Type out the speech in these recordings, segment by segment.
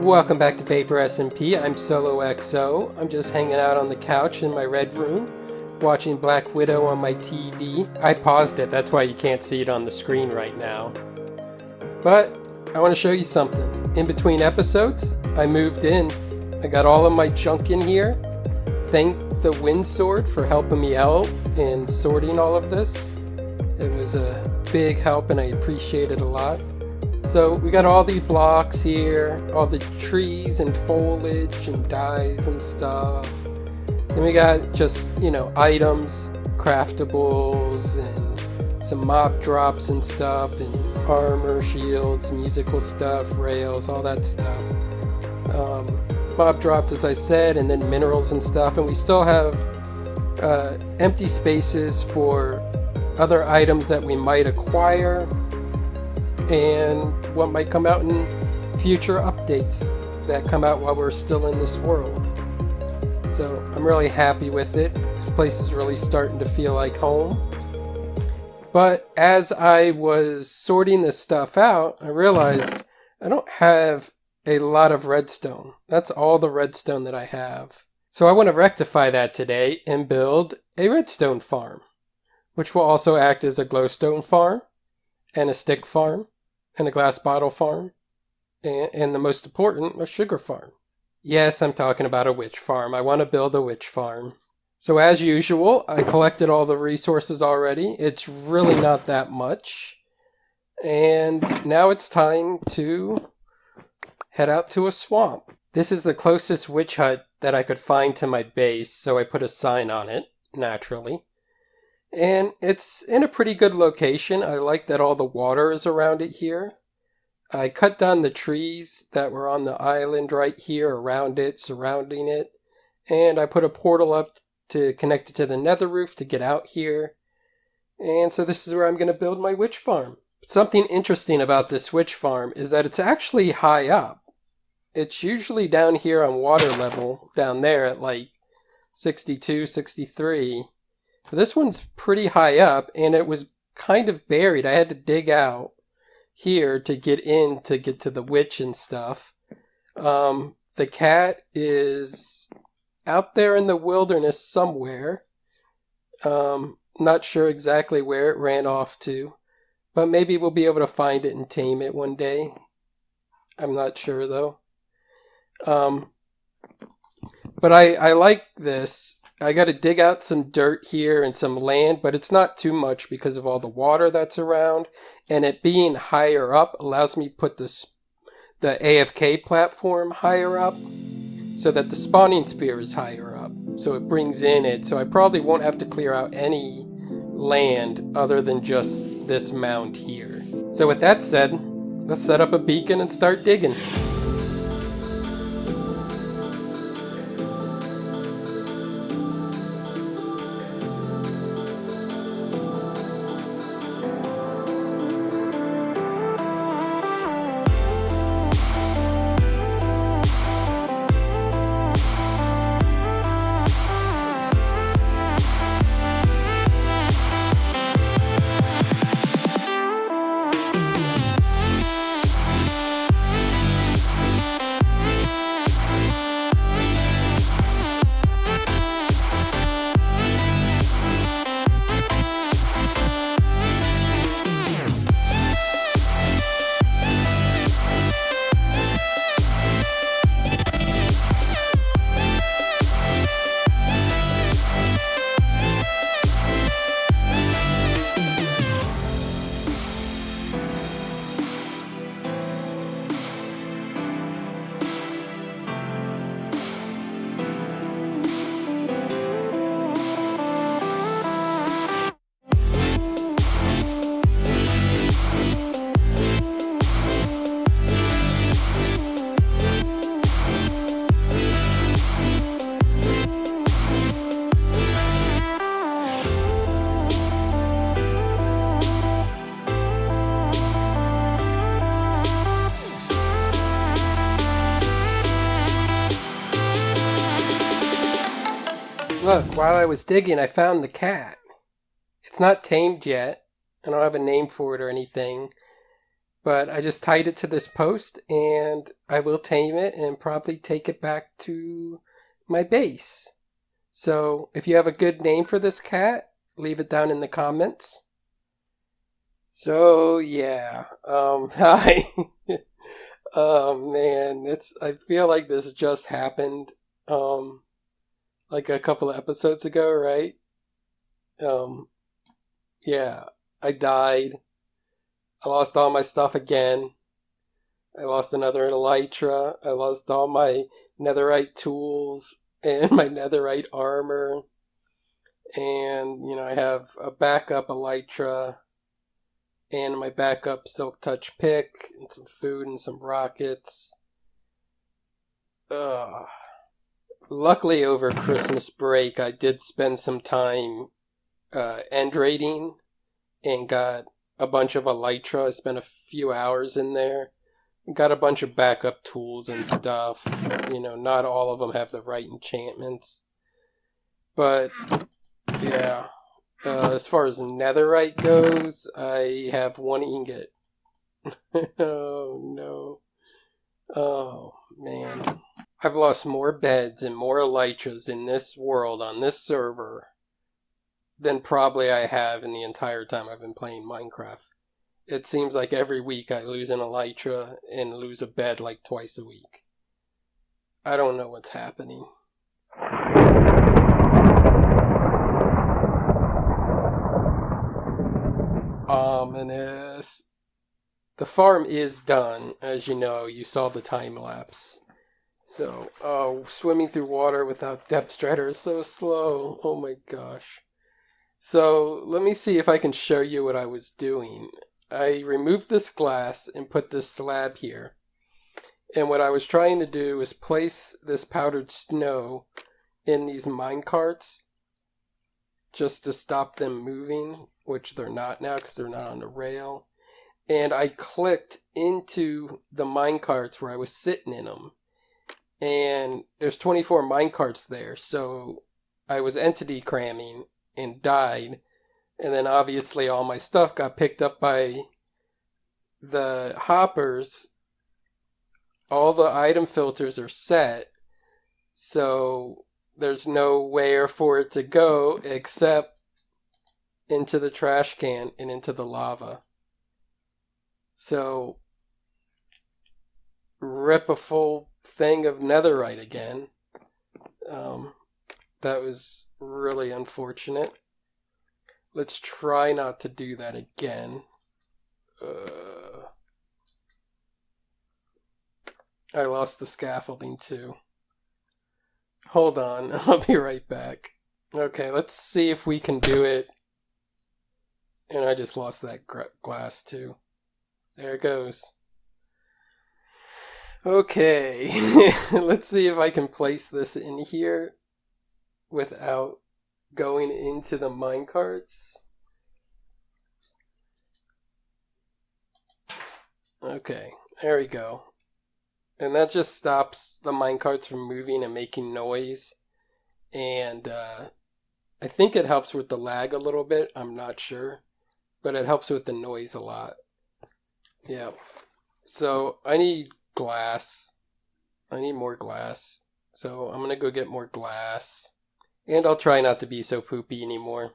Welcome back to Vapor SMP. I'm Solo XO. I'm just hanging out on the couch in my red room, watching Black Widow on my TV. I paused it, that's why you can't see it on the screen right now. But I want to show you something. In between episodes, I moved in. I got all of my junk in here. Thank the Wind Sword for helping me out in sorting all of this. It was a big help and I appreciate it a lot. So we got all these blocks here, all the trees and foliage and dyes and stuff. Then we got just, items, craftables and some mob drops and stuff and armor, shields, musical stuff, rails, all that stuff. Mob drops, as I said, and then minerals and stuff. And we still have empty spaces for other items that we might acquire and what might come out in future updates that come out while we're still in this world. So I'm really happy with it. This place is really starting to feel like home. But as I was sorting this stuff out, I realized I don't have a lot of redstone. That's all the redstone that I have. So I want to rectify that today and build a redstone farm, which will also act as a glowstone farm and a stick farm and a glass bottle farm, and the most important, a sugar farm. Yes, I'm talking about a witch farm. I want to build a witch farm. So as usual, I collected all the resources already. It's really not that much. And now it's time to head out to a swamp. This is the closest witch hut that I could find to my base, so I put a sign on it, naturally. And it's in a pretty good location. I like that all the water is around it here. I cut down the trees that were on the island right here around it, surrounding it. And I put a portal up to connect it to the nether roof to get out here. And so this is where I'm going to build my witch farm. Something interesting about this witch farm is that it's actually high up. It's usually down here on water level, down there at like 62, 63. This one's pretty high up, and it was kind of buried. I had to dig out here to get to the witch and stuff. The cat is out there in the wilderness somewhere. Not sure exactly where it ran off to, but maybe we'll be able to find it and tame it one day. I'm not sure, though. But I like this. I got to dig out some dirt here and some land, but it's not too much because of all the water that's around. And it being higher up allows me to put the AFK platform higher up so that the spawning sphere is higher up. So it brings in it. So I probably won't have to clear out any land other than just this mound here. So with that said, let's set up a beacon and start digging. Look, while I was digging, I found the cat. It's not tamed yet. I don't have a name for it or anything. But I just tied it to this post, and I will tame it and probably take it back to my base. So if you have a good name for this cat, leave it down in the comments. So yeah, hi. Oh man, I feel like this just happened, like a couple of episodes ago, right? Um, yeah, I died. I lost all my stuff again. I lost another elytra. I lost all my netherite tools and my netherite armor. And, I have a backup elytra and my backup silk touch pick and some food and some rockets. Ugh. Luckily, over Christmas break, I did spend some time end raiding and got a bunch of elytra. I spent a few hours in there. Got a bunch of backup tools and stuff. Not all of them have the right enchantments. But, yeah. As far as netherite goes, I have one ingot. Oh, no. Oh, man. I've lost more beds and more elytras in this world, on this server, than probably I have in the entire time I've been playing Minecraft. It seems like every week I lose an elytra and lose a bed like twice a week. I don't know what's happening. Ominous. The farm is done, as you know. You saw the time lapse. So, swimming through water without depth strider is so slow. Oh my gosh. So, let me see if I can show you what I was doing. I removed this glass and put this slab here. And what I was trying to do is place this powdered snow in these mine carts just to stop them moving, which they're not now because they're not on the rail. And I clicked into the mine carts where I was sitting in them. And there's 24 mine carts there, so I was entity cramming and died. And then obviously all my stuff got picked up by the hoppers. All the item filters are set, so there's nowhere for it to go except into the trash can and into the lava. So, rip a full thing of netherite again. That was really unfortunate. Let's try not to do that again. I lost the scaffolding too. Hold on, I'll be right back. Okay, let's see if we can do it. And I just lost that glass too. There it goes. Okay, let's see if I can place this in here without going into the minecarts. Okay, there we go. And that just stops the minecarts from moving and making noise. And I think it helps with the lag a little bit. I'm not sure. But it helps with the noise a lot. Yeah. So I need glass. I need more glass. So I'm going to go get more glass. And I'll try not to be so poopy anymore.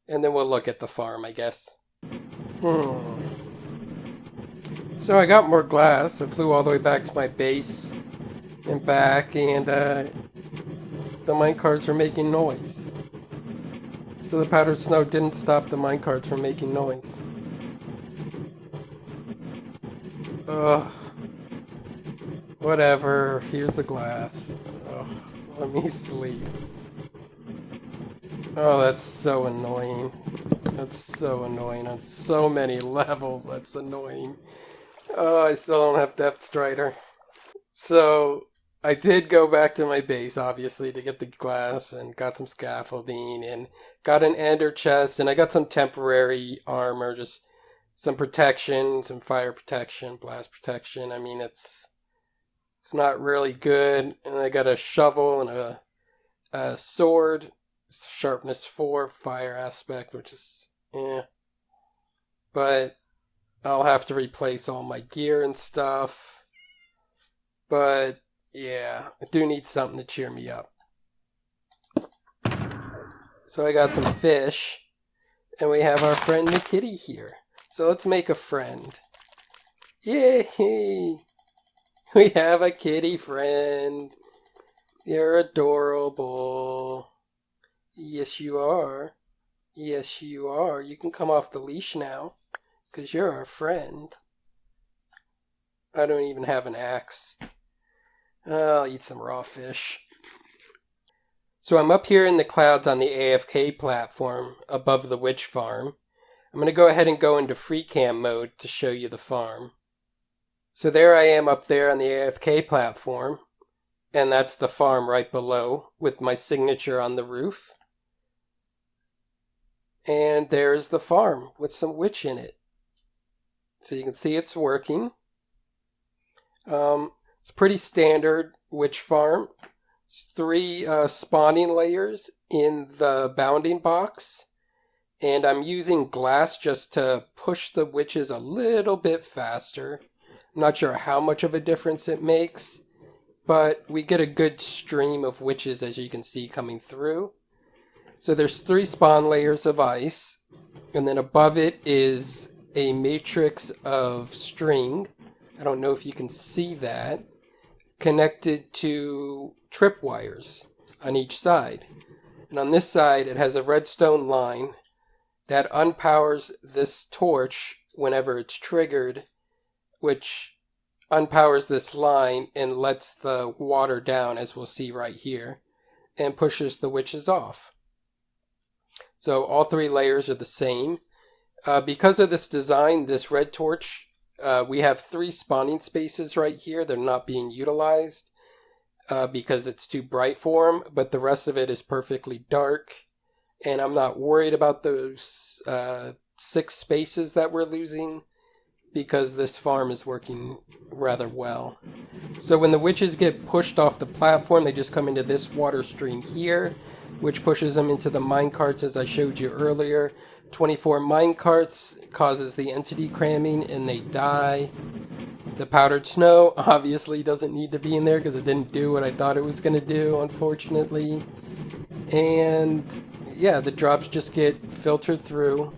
And then we'll look at the farm, I guess. So I got more glass. I flew all the way back to my base and back, and the minecarts are making noise. So the powdered snow didn't stop the minecarts from making noise. Ugh. Whatever. Here's the glass. Ugh. Let me sleep. Oh, that's so annoying. That's so annoying on so many levels. That's annoying. Oh, I still don't have Depth Strider. So, I did go back to my base, obviously, to get the glass, and got some scaffolding, and got an ender chest, and I got some temporary armor, just some protection, some fire protection, blast protection. I mean, it's not really good. And I got a shovel and a sword, sharpness 4, fire aspect, which is, eh. But I'll have to replace all my gear and stuff. But, yeah, I do need something to cheer me up. So I got some fish, and we have our friend the kitty here. So let's make a friend. Yay! We have a kitty friend. You're adorable. Yes, you are. Yes, you are. You can come off the leash now, because you're our friend. I don't even have an axe. I'll eat some raw fish. So I'm up here in the clouds on the AFK platform above the witch farm. I'm going to go ahead and go into free cam mode to show you the farm. So there I am up there on the AFK platform, and that's the farm right below with my signature on the roof. And there's the farm with some witch in it. So you can see it's working. It's pretty standard witch farm. It's 3 spawning layers in the bounding box. And I'm using glass just to push the witches a little bit faster. I'm not sure how much of a difference it makes, but we get a good stream of witches, as you can see, coming through. So there's 3 spawn layers of ice, and then above it is a matrix of string. I don't know if you can see that, connected to tripwires on each side. And on this side, it has a redstone line that unpowers this torch whenever it's triggered, which unpowers this line and lets the water down, as we'll see right here, and pushes the witches off. So all 3 layers are the same. Because of this design, this red torch, we have 3 spawning spaces right here. They're not being utilized because it's too bright for them, but the rest of it is perfectly dark. And I'm not worried about those 6 spaces that we're losing, because this farm is working rather well. So when the witches get pushed off the platform, they just come into this water stream here, which pushes them into the minecarts, as I showed you earlier. 24 minecarts causes the entity cramming and they die. The powdered snow obviously doesn't need to be in there because it didn't do what I thought it was going to do, unfortunately. And yeah, the drops just get filtered through.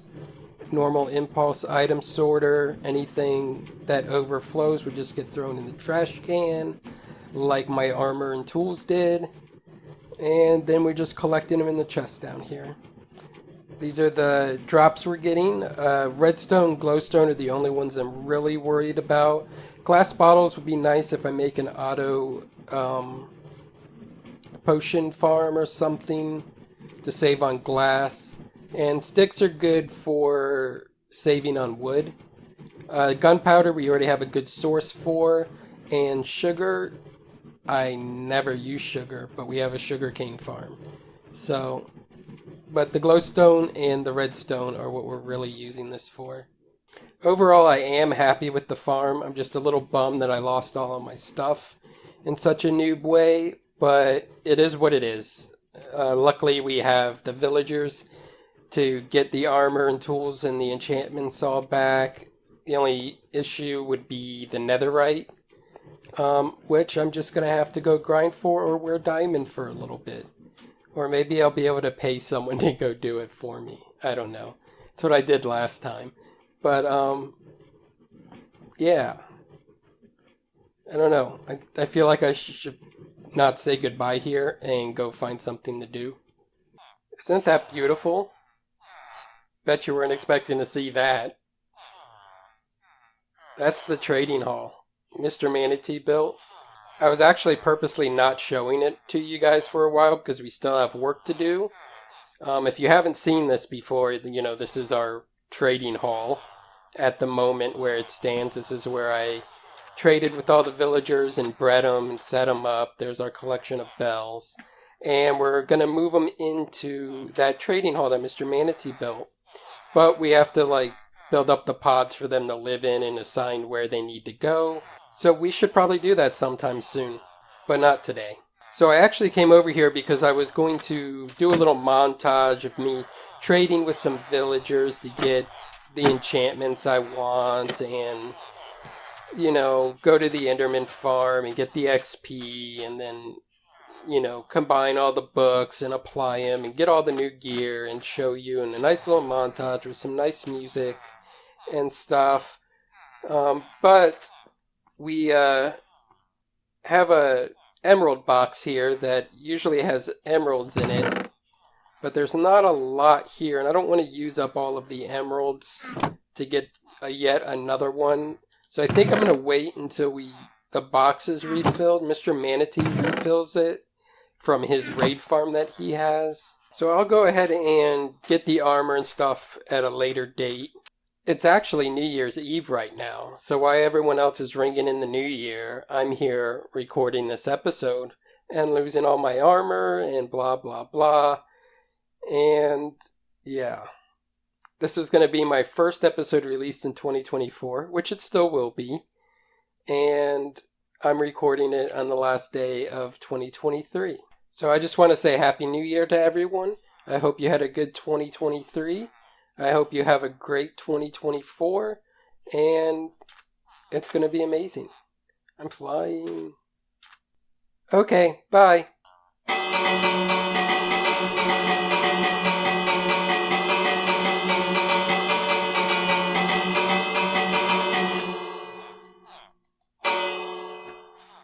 Normal impulse item sorter, anything that overflows would just get thrown in the trash can, like my armor and tools did. And then we're just collecting them in the chest down here. These are the drops we're getting. Redstone, glowstone are the only ones I'm really worried about. Glass bottles would be nice if I make an auto potion farm or something to save on glass. And sticks are good for saving on wood. Gunpowder we already have a good source for. And sugar, I never use sugar, but we have a sugarcane farm. So, but the glowstone and the redstone are what we're really using this for. Overall, I am happy with the farm. I'm just a little bummed that I lost all of my stuff in such a noob way, but it is what it is. Luckily, we have the villagers to get the armor and tools and the enchantments all back. The only issue would be the netherite, which I'm just going to have to go grind for or wear diamond for a little bit. Or maybe I'll be able to pay someone to go do it for me. I don't know. That's what I did last time. But, yeah. I don't know. I feel like I should not say goodbye here and go find something to do. Isn't that beautiful? Bet you weren't expecting to see that. That's the trading hall Mr. Manatee built. I was actually purposely not showing it to you guys for a while because we still have work to do. If you haven't seen this before, you know, this is our trading hall at the moment where it stands. This is where I traded with all the villagers and bred them and set them up. There's our collection of bells. And we're going to move them into that trading hall that Mr. Manatee built. But we have to, like, build up the pods for them to live in and assign where they need to go. So we should probably do that sometime soon, but not today. So I actually came over here because I was going to do a little montage of me trading with some villagers to get the enchantments I want and, go to the Enderman farm and get the XP and then, combine all the books and apply them and get all the new gear and show you in a nice little montage with some nice music and stuff. But we have a emerald box here that usually has emeralds in it, but there's not a lot here, and I don't want to use up all of the emeralds to get yet another one. So I think I'm going to wait until the box is refilled. Mr. Manatee refills it from his raid farm that he has. So I'll go ahead and get the armor and stuff at a later date. It's actually New Year's Eve right now, so while everyone else is ringing in the new year, I'm here recording this episode and losing all my armor and blah blah blah. And yeah, this is going to be my first episode released in 2024, which it still will be. And I'm recording it on the last day of 2023. So I just want to say Happy New Year to everyone. I hope you had a good 2023. I hope you have a great 2024. And it's going to be amazing. I'm flying. Okay, bye.